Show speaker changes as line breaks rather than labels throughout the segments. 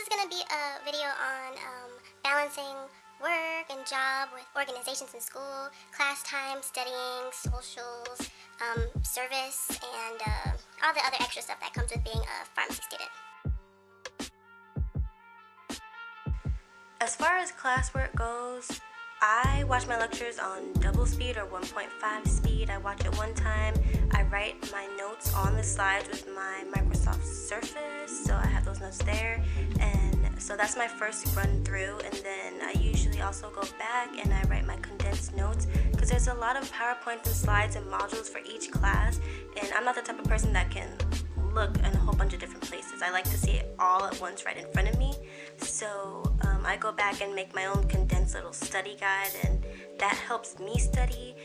is going to be a video on balancing work and job with organizations in school, class time, studying, socials, service, and all the other extra stuff that comes with being a pharmacy student.
As far as classwork goes, I watch my lectures on double speed or 1.5 speed. I watch it one time. I write my notes on the slides with my Microsoft Surface, so I have those notes there. And so that's my first run through, and then I usually also go back and I write my condensed notes because there's a lot of PowerPoints and slides and modules for each class, and I'm not the type of person that can look in a whole bunch of different places. I like to see it all at once right in front of me. So I go back and make my own condensed little study guide, and that helps me study.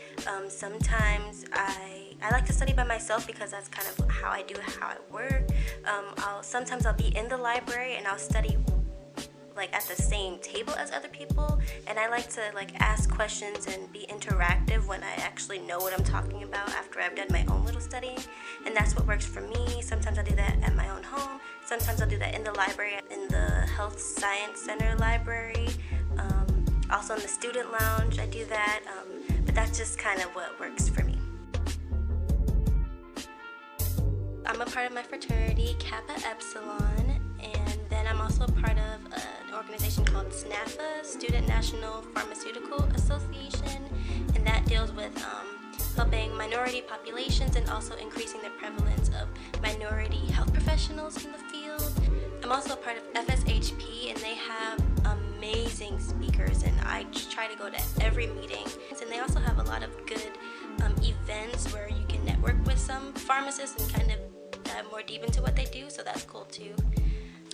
Sometimes I like to study by myself because that's kind of how I work. Sometimes I'll be in the library and I'll study like at the same table as other people, and I like to ask questions and be interactive when I actually know what I'm talking about after I've done my own little studying, and that's what works for me. Sometimes I do that at my own home, sometimes I'll do that in the library, in the Health Science Center library, also in the student lounge I do that, but that's just kind of what works for me. I'm a part of my fraternity, Kappa Epsilon, and then I'm also a part of an organization called SNPhA, Student National Pharmaceutical Association, and that deals with helping minority populations and also increasing the prevalence of minority health professionals in the field. I'm also a part of FSHP, and they have amazing speakers, and I try to go to every meeting. And they also have a lot of good events where you can network with some pharmacists and kind of dive more deep into what they do, so that's cool too.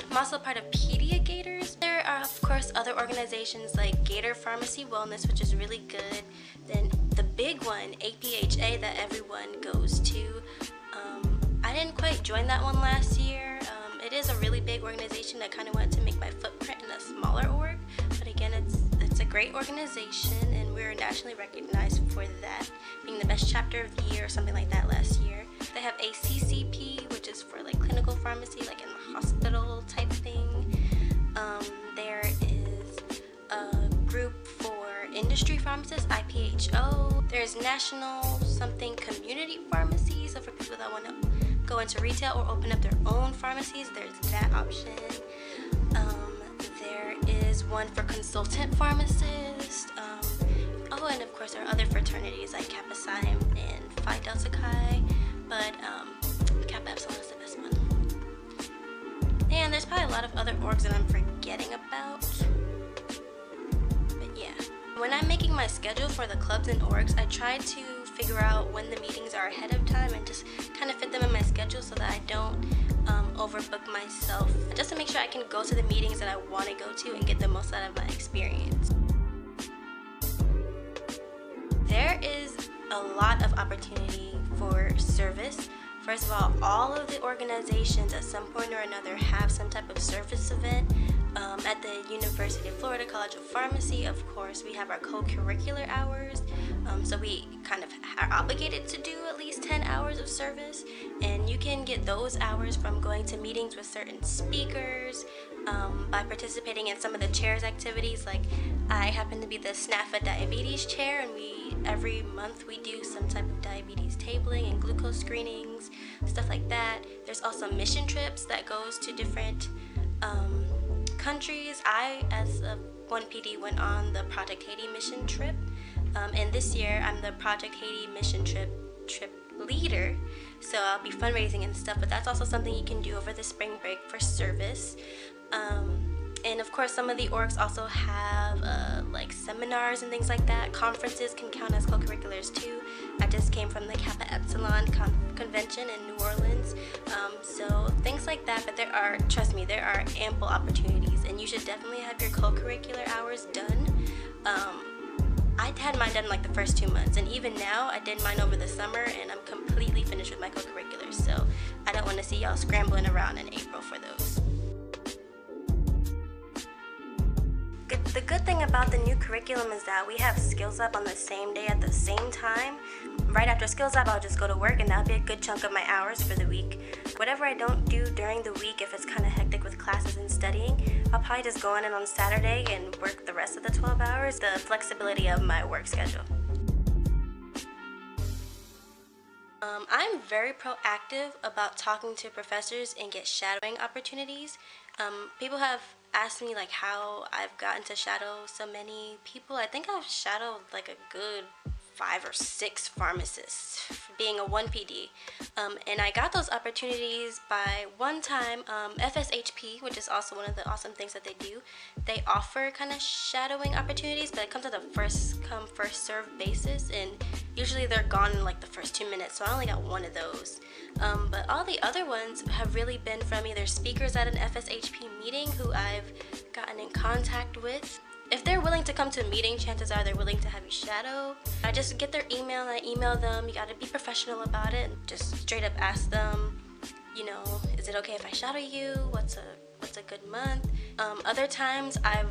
I'm also part of Pediagators. There are, of course, other organizations like Gator Pharmacy Wellness, which is really good. Then the big one, APHA, that everyone goes to. I didn't quite join that one last year. It is a really big organization. I kind of wanted to make my footprint in a smaller org, but again, it's a great organization, and we're nationally recognized for that, being the best chapter of the year or something like that last year. They have ACCP, which is for like clinical pharmacy, like in the hospital type thing. There is a group for industry pharmacists, IPhO. There's national something community pharmacy, so for people that want to go into retail or open up their own pharmacies, there's that option. There is one for consultant pharmacists. Oh, and of course there are other fraternities like Kappa Psi and Phi Delta Chi, but Kappa Epsilon is the best one. And there's probably a lot of other orgs that I'm forgetting about. But yeah. When I'm making my schedule for the clubs and orgs, I try to figure out when the meetings are ahead of time and just kind of fit them in my schedule so that I don't overbook myself, just to make sure I can go to the meetings that I want to go to and get the most out of my experience. There is a lot of opportunity for service. First of all of the organizations at some point or another have some type of service event. At the University of Florida College of Pharmacy, of course, we have our co-curricular hours, so we kind of are obligated to do at least 10 hours of service, and you can get those hours from going to meetings with certain speakers, by participating in some of the chairs activities. Like I happen to be the SNPhA diabetes chair, and every month we do some type of diabetes tabling and glucose screenings, stuff like that. There's also mission trips that goes to different countries. I, as a 1PD, went on the Project Haiti mission trip, and this year I'm the Project Haiti mission trip leader, so I'll be fundraising and stuff, but that's also something you can do over the spring break for service. And of course some of the orgs also have like seminars and things like that. Conferences can count as co-curriculars too. I just came from the Kappa Epsilon convention in New Orleans, so things like that. But trust me, there are ample opportunities, and you should definitely have your co-curricular hours done. I had mine done like the first 2 months, and even now I did mine over the summer, and I'm completely finished with my co-curriculars, so I don't want to see y'all scrambling around in April for those. The good thing about the new curriculum is that we have Skills Up on the same day at the same time. Right after Skills Up, I'll just go to work, and that'll be a good chunk of my hours for the week. Whatever I don't do during the week, if it's kind of hectic with classes and studying, I'll probably just go in on Saturday and work the rest of the 12 hours, the flexibility of my work schedule. I'm very proactive about talking to professors and get shadowing opportunities. People have asked me like how I've gotten to shadow so many people. I think I've shadowed like a good 5 or 6 pharmacists, being a 1 PD. And I got those opportunities by one time, FSHP, which is also one of the awesome things that they do. They offer kind of shadowing opportunities, but it comes at a first come, first serve basis, and usually they're gone in like the first 2 minutes, so I only got one of those. But all the other ones have really been from either speakers at an FSHP meeting who I've gotten in contact with. If they're willing to come to a meeting, chances are they're willing to have you shadow. I just get their email and I email them. You gotta be professional about it. Just straight up ask them, you know, is it okay if I shadow you? What's a good month? Other times I've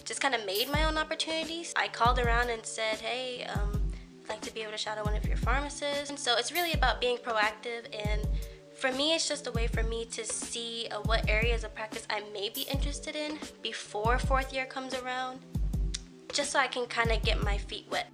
just kind of made my own opportunities. I called around and said, hey, I'd like to be able to shadow one of your pharmacists. And so it's really about being proactive, and for me, it's just a way for me to see what areas of practice I may be interested in before 4th year comes around, just so I can kind of get my feet wet.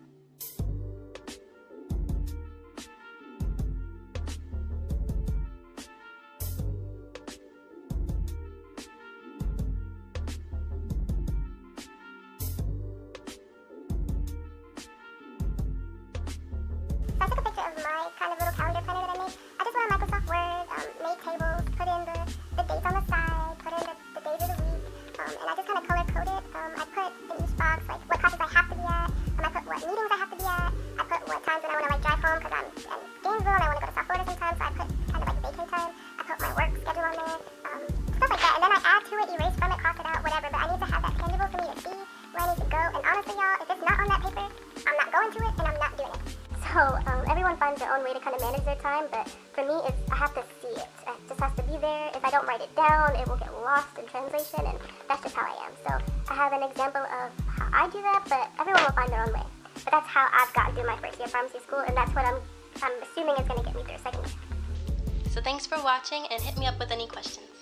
So I took a picture of my kind of little calendar planner that I made. I just went on Microsoft Word, made tables, put in the dates on the side, put in the days of the week, and I just kind of color-coded. I put in each box like what classes I have to be at, I put what meetings I have to be at, I put what times when I want to like drive home because I'm in Gainesville and I want to go to South Florida sometimes, so I put kind of like vacay time. I put my work schedule on there, stuff like that, and then I add to it, erase from it, cross it out, whatever, but I need to have that tangible for me to see where I need to go, and honestly y'all, if it's not on that paper, I'm not going to it and I'm not doing it. So everyone finds their own way to kind of manage their time, but for me, I have to see it. It just has to be there. If I don't write it down, it will get lost in translation, and that's just how I am. So I have an example of how I do that, but everyone will find their own way. But that's how I've gotten through my first year of pharmacy school, and that's what I'm assuming is going to get me through second year.
So thanks for watching, and hit me up with any questions.